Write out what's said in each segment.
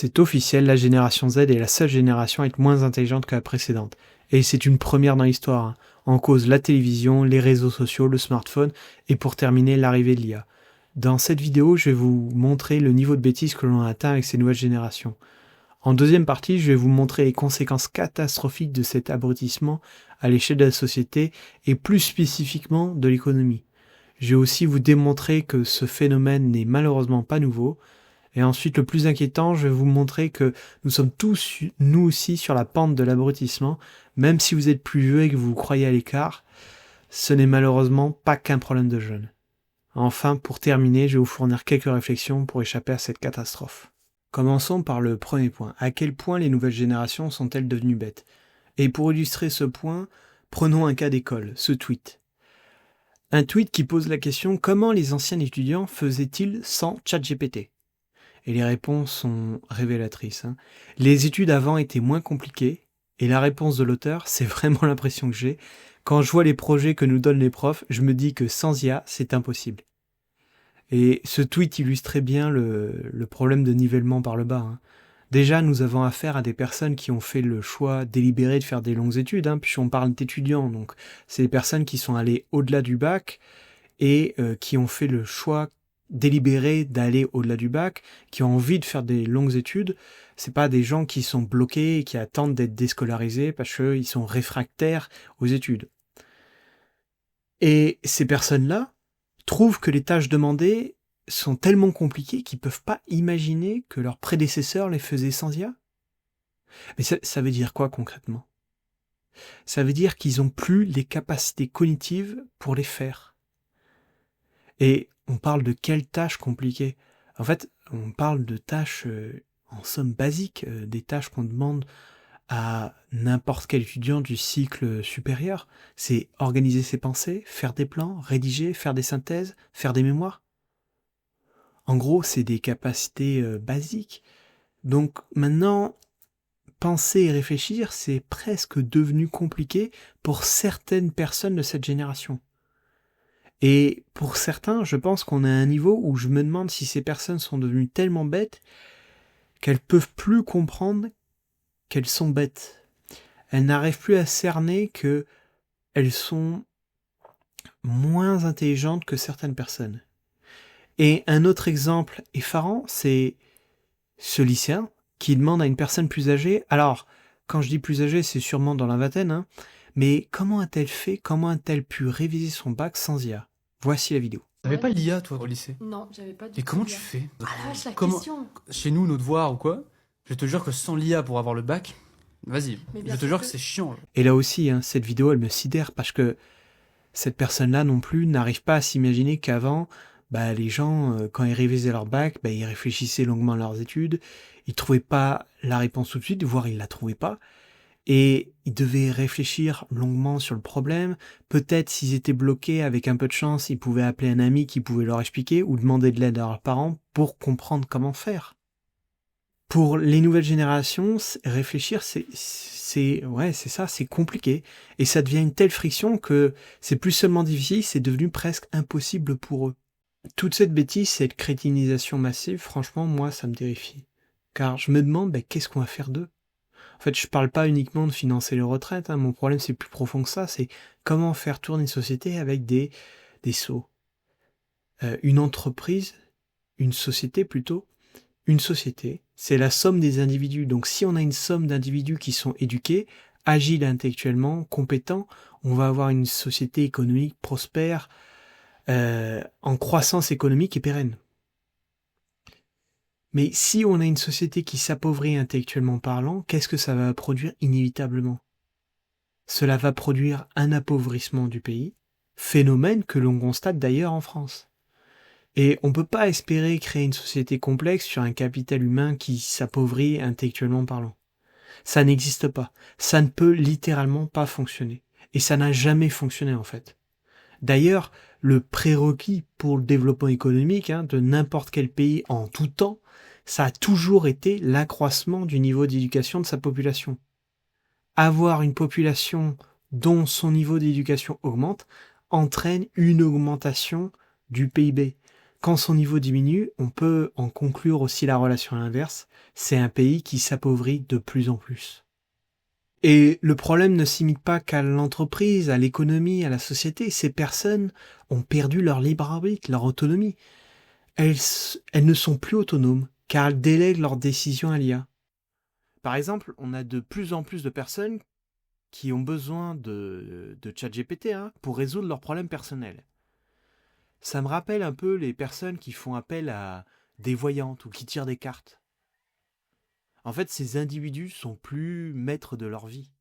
C'est officiel, la génération Z est la seule génération à être moins intelligente que la précédente. Et c'est une première dans l'histoire, hein. En cause la télévision, les réseaux sociaux, le smartphone, et pour terminer, l'arrivée de l'IA. Dans cette vidéo, je vais vous montrer le niveau de bêtise que l'on a atteint avec ces nouvelles générations. En deuxième partie, je vais vous montrer les conséquences catastrophiques de cet abrutissement à l'échelle de la société et plus spécifiquement de l'économie. Je vais aussi vous démontrer que ce phénomène n'est malheureusement pas nouveau. Et ensuite, le plus inquiétant, je vais vous montrer que nous sommes tous, nous aussi, sur la pente de l'abrutissement. Même si vous êtes plus vieux et que vous vous croyez à l'écart, ce n'est malheureusement pas qu'un problème de jeunes. Enfin, pour terminer, je vais vous fournir quelques réflexions pour échapper à cette catastrophe. Commençons par le premier point. À quel point les nouvelles générations sont-elles devenues bêtes? Et pour illustrer ce point, prenons un cas d'école, ce tweet. Un tweet qui pose la question: comment les anciens étudiants faisaient-ils sans ChatGPT? Et les réponses sont révélatrices, hein. Les études avant étaient moins compliquées, et la réponse de l'auteur, c'est vraiment l'impression que j'ai. Quand je vois les projets que nous donnent les profs, je me dis que sans IA, c'est impossible. Et ce tweet illustre très bien le problème de nivellement par le bas, hein. Déjà, nous avons affaire à des personnes qui ont fait le choix délibéré de faire des longues études, hein, puisqu'on parle d'étudiants, donc c'est des personnes qui sont allées au-delà du bac et qui ont fait le choix délibéré d'aller au-delà du bac, qui ont envie de faire des longues études. C'est pas des gens qui sont bloqués et qui attendent d'être déscolarisés parce qu'ils sont réfractaires aux études. Et ces personnes-là trouvent que les tâches demandées sont tellement compliquées qu'ils peuvent pas imaginer que leurs prédécesseurs les faisaient sans IA. Mais ça veut dire quoi concrètement? Ça veut dire qu'ils ont plus les capacités cognitives pour les faire. Et on parle de quelles tâches compliquées? En fait, on parle de tâches en somme basiques, des tâches qu'on demande à n'importe quel étudiant du cycle supérieur. C'est organiser ses pensées, faire des plans, rédiger, faire des synthèses, faire des mémoires. En gros, c'est des capacités basiques. Donc maintenant, penser et réfléchir, c'est presque devenu compliqué pour certaines personnes de cette génération. Et pour certains, je pense qu'on est à un niveau où je me demande si ces personnes sont devenues tellement bêtes qu'elles peuvent plus comprendre qu'elles sont bêtes. Elles n'arrivent plus à cerner qu'elles sont moins intelligentes que certaines personnes. Et un autre exemple effarant, c'est ce lycéen qui demande à une personne plus âgée, alors, quand je dis plus âgée, c'est sûrement dans la vingtaine, hein, mais comment a-t-elle fait, comment a-t-elle pu réviser son bac sans IA? Voici la vidéo. T'avais pas l'IA, toi, au lycée? Non, j'avais pas du tout. Et comment l'IA. tu fais? Ah la vache, la Comment- question. Chez nous, nos devoirs ou quoi, je te jure que sans l'IA pour avoir le bac, vas-y, Mais je bien te sûr jure que- que c'est chiant. Et là aussi, hein, cette vidéo, elle me sidère parce que cette personne-là non plus n'arrive pas à s'imaginer qu'avant, les gens, quand ils révisaient leur bac, ils réfléchissaient longuement à leurs études, ils trouvaient pas la réponse tout de suite, voire ils la trouvaient pas, et ils devaient réfléchir longuement sur le problème. Peut-être s'ils étaient bloqués, avec un peu de chance, ils pouvaient appeler un ami qui pouvait leur expliquer ou demander de l'aide à leurs parents pour comprendre comment faire. Pour les nouvelles générations, réfléchir, c'est ça, c'est compliqué. Et ça devient une telle friction que c'est plus seulement difficile, c'est devenu presque impossible pour eux. Toute cette bêtise, cette crétinisation massive, franchement, moi, ça me terrifie. Car je me demande, qu'est-ce qu'on va faire d'eux? En fait, je parle pas uniquement de financer les retraites, hein. Mon problème, c'est plus profond que ça, c'est comment faire tourner une société avec des sots. Une entreprise, une société plutôt, une société, c'est la somme des individus. Donc si on a une somme d'individus qui sont éduqués, agiles intellectuellement, compétents, on va avoir une société économique prospère, en croissance économique et pérenne. Mais si on a une société qui s'appauvrit intellectuellement parlant, qu'est-ce que ça va produire inévitablement? Cela va produire un appauvrissement du pays, phénomène que l'on constate d'ailleurs en France. Et on ne peut pas espérer créer une société complexe sur un capital humain qui s'appauvrit intellectuellement parlant. Ça n'existe pas. Ça ne peut littéralement pas fonctionner. Et ça n'a jamais fonctionné en fait. D'ailleurs, le prérequis pour le développement économique de n'importe quel pays en tout temps, ça a toujours été l'accroissement du niveau d'éducation de sa population. Avoir une population dont son niveau d'éducation augmente entraîne une augmentation du PIB. Quand son niveau diminue, on peut en conclure aussi la relation à l'inverse. C'est un pays qui s'appauvrit de plus en plus. Et le problème ne s'imite pas qu'à l'entreprise, à l'économie, à la société. Ces personnes ont perdu leur libre arbitre, leur autonomie. Elles ne sont plus autonomes, car elles délèguent leurs décisions à l'IA. Par exemple, on a de plus en plus de personnes qui ont besoin de ChatGPT pour résoudre leurs problèmes personnels. Ça me rappelle un peu les personnes qui font appel à des voyantes ou qui tirent des cartes. En fait, ces individus sont plus maîtres de leur vie.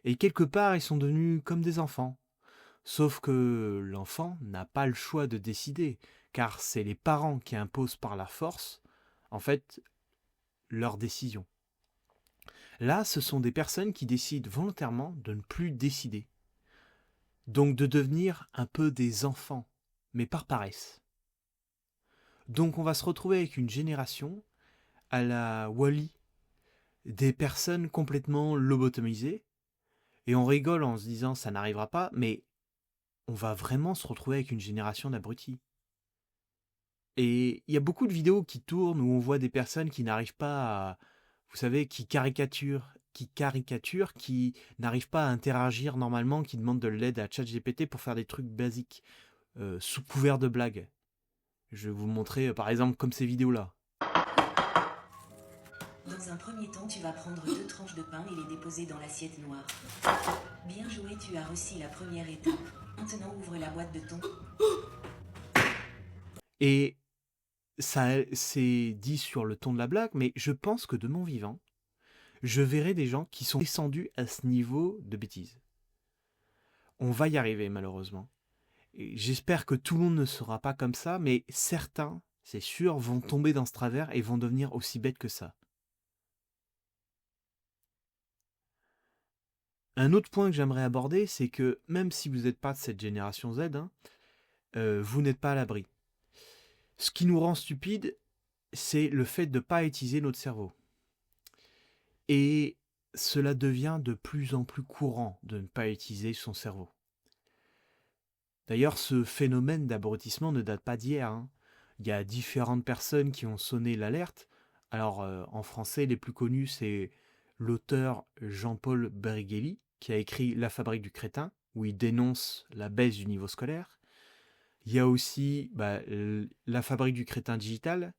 Et quelque part, ils sont devenus comme des enfants. Sauf que l'enfant n'a pas le choix de décider, car c'est les parents qui imposent par la force, en fait, leurs décisions. Là, ce sont des personnes qui décident volontairement de ne plus décider. Donc de devenir un peu des enfants, mais par paresse. Donc on va se retrouver avec une génération à la Wall-E, des personnes complètement lobotomisées, et on rigole en se disant ça n'arrivera pas, mais on va vraiment se retrouver avec une génération d'abrutis. Et il y a beaucoup de vidéos qui tournent où on voit des personnes qui n'arrivent pas à, vous savez, qui caricaturent, qui n'arrivent pas à interagir normalement, qui demandent de l'aide à ChatGPT pour faire des trucs basiques, sous couvert de blagues. Je vais vous montrer, par exemple, comme ces vidéos-là. Dans un premier temps, tu vas prendre 2 tranches de pain et les déposer dans l'assiette noire. Bien joué, tu as réussi la première étape. Maintenant, ouvre la boîte de thon. Et ça, c'est dit sur le ton de la blague, mais je pense que de mon vivant, je verrai des gens qui sont descendus à ce niveau de bêtises. On va y arriver, malheureusement. Et j'espère que tout le monde ne sera pas comme ça, mais certains, c'est sûr, vont tomber dans ce travers et vont devenir aussi bêtes que ça. Un autre point que j'aimerais aborder, c'est que même si vous n'êtes pas de cette génération Z, vous n'êtes pas à l'abri. Ce qui nous rend stupides, c'est le fait de ne pas utiliser notre cerveau. Et cela devient de plus en plus courant de ne pas utiliser son cerveau. D'ailleurs, ce phénomène d'abrutissement ne date pas d'hier. Il y a différentes personnes qui ont sonné l'alerte. Alors, en français, les plus connus, c'est l'auteur Jean-Paul Brigelli, qui a écrit La fabrique du crétin, où il dénonce la baisse du niveau scolaire. Il y a aussi La fabrique du crétin digital,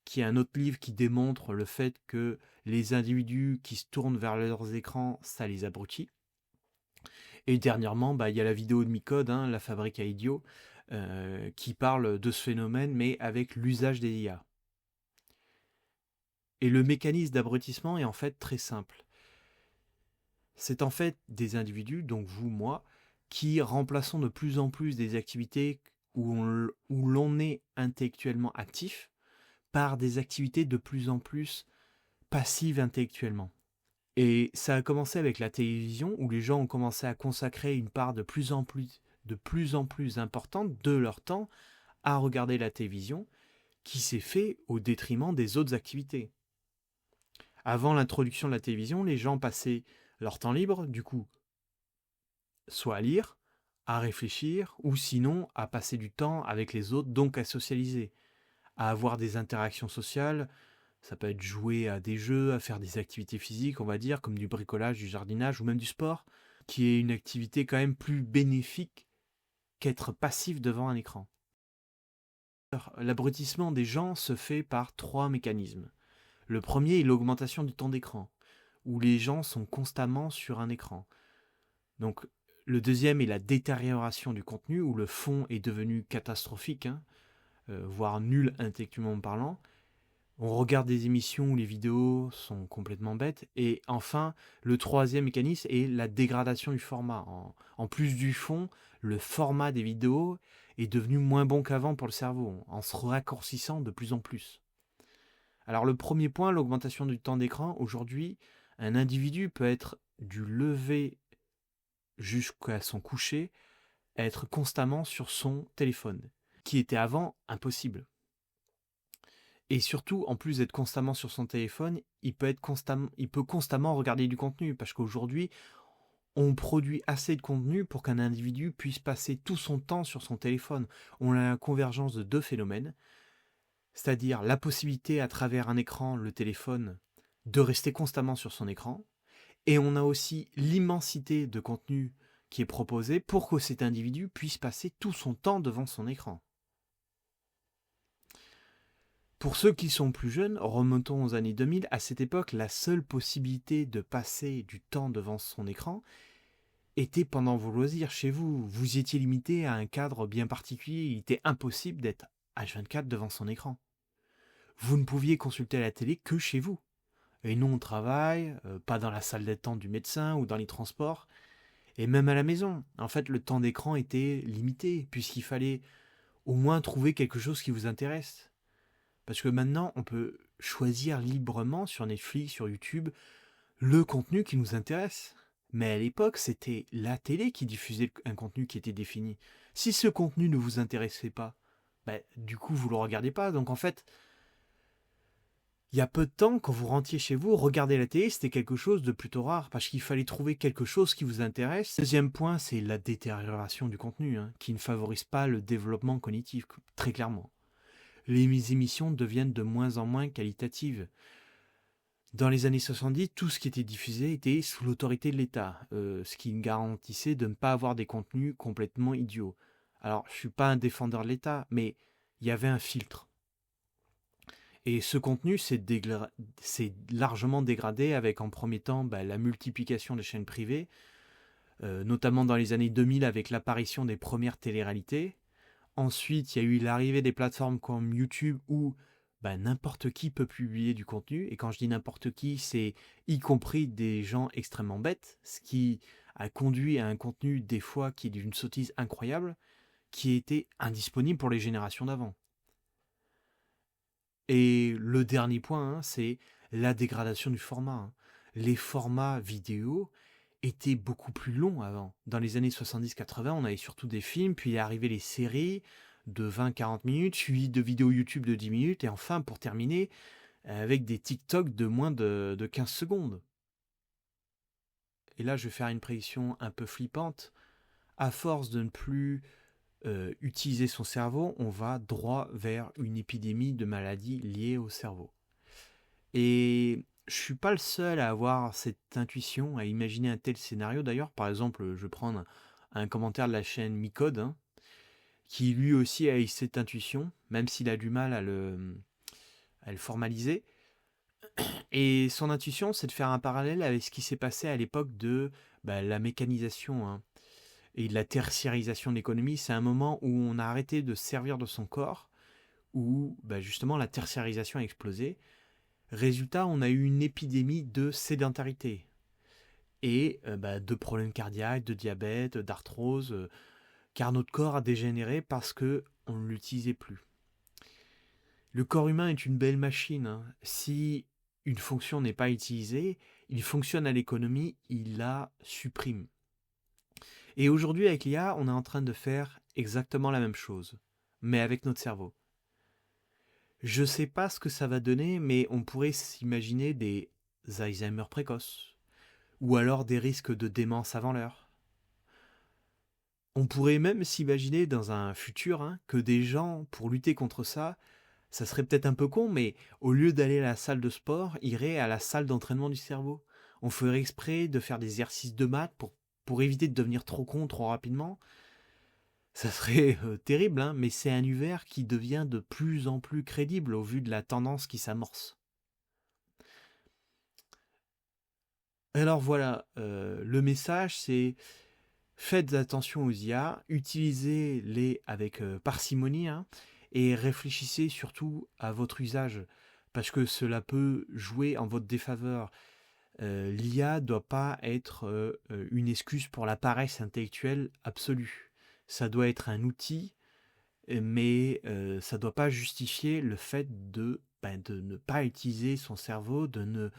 qui est un autre livre qui démontre le fait que les individus qui se tournent vers leurs écrans, ça les abrutit. Et dernièrement, il y a la vidéo de Micode, La fabrique à idiots, qui parle de ce phénomène, mais avec l'usage des IA. Et le mécanisme d'abrutissement est en fait très simple. C'est en fait des individus, donc vous, moi, qui remplaçons de plus en plus des activités où l'on est intellectuellement actif par des activités de plus en plus passives intellectuellement. Et ça a commencé avec la télévision, où les gens ont commencé à consacrer une part de plus en plus importante de leur temps à regarder la télévision, qui s'est fait au détriment des autres activités. Avant l'introduction de la télévision, les gens passaient leur temps libre, du coup, soit à lire, à réfléchir, ou sinon à passer du temps avec les autres, donc à socialiser, à avoir des interactions sociales. Ça peut être jouer à des jeux, à faire des activités physiques, on va dire, comme du bricolage, du jardinage ou même du sport, qui est une activité quand même plus bénéfique qu'être passif devant un écran. L'abrutissement des gens se fait par 3 mécanismes. Le premier est l'augmentation du temps d'écran, où les gens sont constamment sur un écran. Donc, le deuxième est la détérioration du contenu, où le fond est devenu catastrophique, voire nul intellectuellement parlant. On regarde des émissions où les vidéos sont complètement bêtes. Et enfin, le troisième mécanisme est la dégradation du format. En plus du fond, le format des vidéos est devenu moins bon qu'avant pour le cerveau, en se raccourcissant de plus en plus. Alors le premier point, l'augmentation du temps d'écran. Aujourd'hui, un individu peut être du lever jusqu'à son coucher, être constamment sur son téléphone, qui était avant impossible. Et surtout, en plus d'être constamment sur son téléphone, il peut constamment regarder du contenu, parce qu'aujourd'hui, on produit assez de contenu pour qu'un individu puisse passer tout son temps sur son téléphone. On a la convergence de deux phénomènes, c'est-à-dire la possibilité à travers un écran, le téléphone, de rester constamment sur son écran, et on a aussi l'immensité de contenu qui est proposé pour que cet individu puisse passer tout son temps devant son écran. Pour ceux qui sont plus jeunes, remontons aux années 2000, à cette époque, la seule possibilité de passer du temps devant son écran était pendant vos loisirs chez vous. Vous étiez limité à un cadre bien particulier, il était impossible d'être H24 devant son écran. Vous ne pouviez consulter la télé que chez vous. Et non au travail, pas dans la salle d'attente du médecin ou dans les transports, et même à la maison. En fait, le temps d'écran était limité, puisqu'il fallait au moins trouver quelque chose qui vous intéresse. Parce que maintenant, on peut choisir librement sur Netflix, sur YouTube, le contenu qui nous intéresse. Mais à l'époque, c'était la télé qui diffusait un contenu qui était défini. Si ce contenu ne vous intéressait pas, du coup, vous le regardez pas. Donc en fait, il y a peu de temps, quand vous rentiez chez vous, regarder la télé, c'était quelque chose de plutôt rare, parce qu'il fallait trouver quelque chose qui vous intéresse. Deuxième point, c'est la détérioration du contenu, qui ne favorise pas le développement cognitif, très clairement. Les émissions deviennent de moins en moins qualitatives. Dans les années 70, tout ce qui était diffusé était sous l'autorité de l'État, ce qui garantissait de ne pas avoir des contenus complètement idiots. Alors, je suis pas un défendeur de l'État, mais il y avait un filtre. Et ce contenu s'est largement dégradé avec en premier temps la multiplication des chaînes privées, notamment dans les années 2000 avec l'apparition des premières téléréalités. Ensuite, il y a eu l'arrivée des plateformes comme YouTube où n'importe qui peut publier du contenu. Et quand je dis n'importe qui, c'est y compris des gens extrêmement bêtes, ce qui a conduit à un contenu des fois qui est d'une sottise incroyable, qui était indisponible pour les générations d'avant. Et le dernier point, c'est la dégradation du format. Les formats vidéo étaient beaucoup plus longs avant. Dans les années 70-80, on avait surtout des films, puis il est arrivé les séries de 20-40 minutes, suivies de vidéos YouTube de 10 minutes, et enfin, pour terminer, avec des TikTok de moins de 15 secondes. Et là, je vais faire une prédiction un peu flippante. À force de ne plus utiliser son cerveau, on va droit vers une épidémie de maladies liées au cerveau. Et je suis pas le seul à avoir cette intuition, à imaginer un tel scénario. D'ailleurs, par exemple, je vais prendre un commentaire de la chaîne Micode, qui lui aussi a eu cette intuition, même s'il a du mal à le formaliser. Et son intuition, c'est de faire un parallèle avec ce qui s'est passé à l'époque de la mécanisation et de la tertiarisation de l'économie. C'est un moment où on a arrêté de se servir de son corps, où justement la tertiarisation a explosé. Résultat, on a eu une épidémie de sédentarité et de problèmes cardiaques, de diabète, d'arthrose, car notre corps a dégénéré parce que on ne l'utilisait plus. Le corps humain est une belle machine. Si une fonction n'est pas utilisée, il fonctionne à l'économie, il la supprime. Et aujourd'hui, avec l'IA, on est en train de faire exactement la même chose, mais avec notre cerveau. Je ne sais pas ce que ça va donner, mais on pourrait s'imaginer des Alzheimer précoces, ou alors des risques de démence avant l'heure. On pourrait même s'imaginer dans un futur que des gens, pour lutter contre ça, ça serait peut-être un peu con, mais au lieu d'aller à la salle de sport, iraient à la salle d'entraînement du cerveau. On ferait exprès de faire des exercices de maths pour éviter de devenir trop con trop rapidement. Ça serait terrible, mais c'est un univers qui devient de plus en plus crédible au vu de la tendance qui s'amorce. Alors voilà, le message c'est faites attention aux IA, utilisez-les avec parcimonie et réfléchissez surtout à votre usage parce que cela peut jouer en votre défaveur. L'IA ne doit pas être une excuse pour la paresse intellectuelle absolue. Ça doit être un outil, mais ça ne doit pas justifier le fait de ne pas utiliser son cerveau, de ne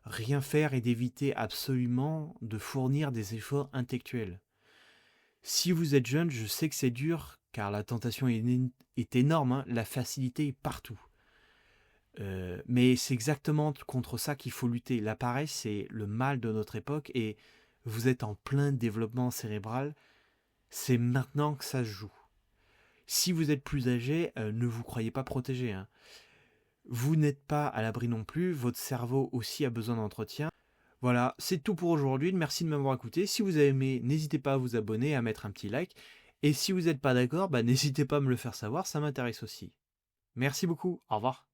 rien faire et d'éviter absolument de fournir des efforts intellectuels. Si vous êtes jeune, je sais que c'est dur, car la tentation est énorme, la facilité est partout. Mais c'est exactement contre ça qu'il faut lutter. La paresse, c'est le mal de notre époque et vous êtes en plein développement cérébral, c'est maintenant que ça se joue. Si vous êtes plus âgé, ne vous croyez pas protégé, hein. Vous n'êtes pas à l'abri non plus, votre cerveau aussi a besoin d'entretien. Voilà, c'est tout pour aujourd'hui, merci de m'avoir écouté. Si vous avez aimé, n'hésitez pas à vous abonner, à mettre un petit like. Et si vous n'êtes pas d'accord, n'hésitez pas à me le faire savoir, ça m'intéresse aussi. Merci beaucoup, au revoir.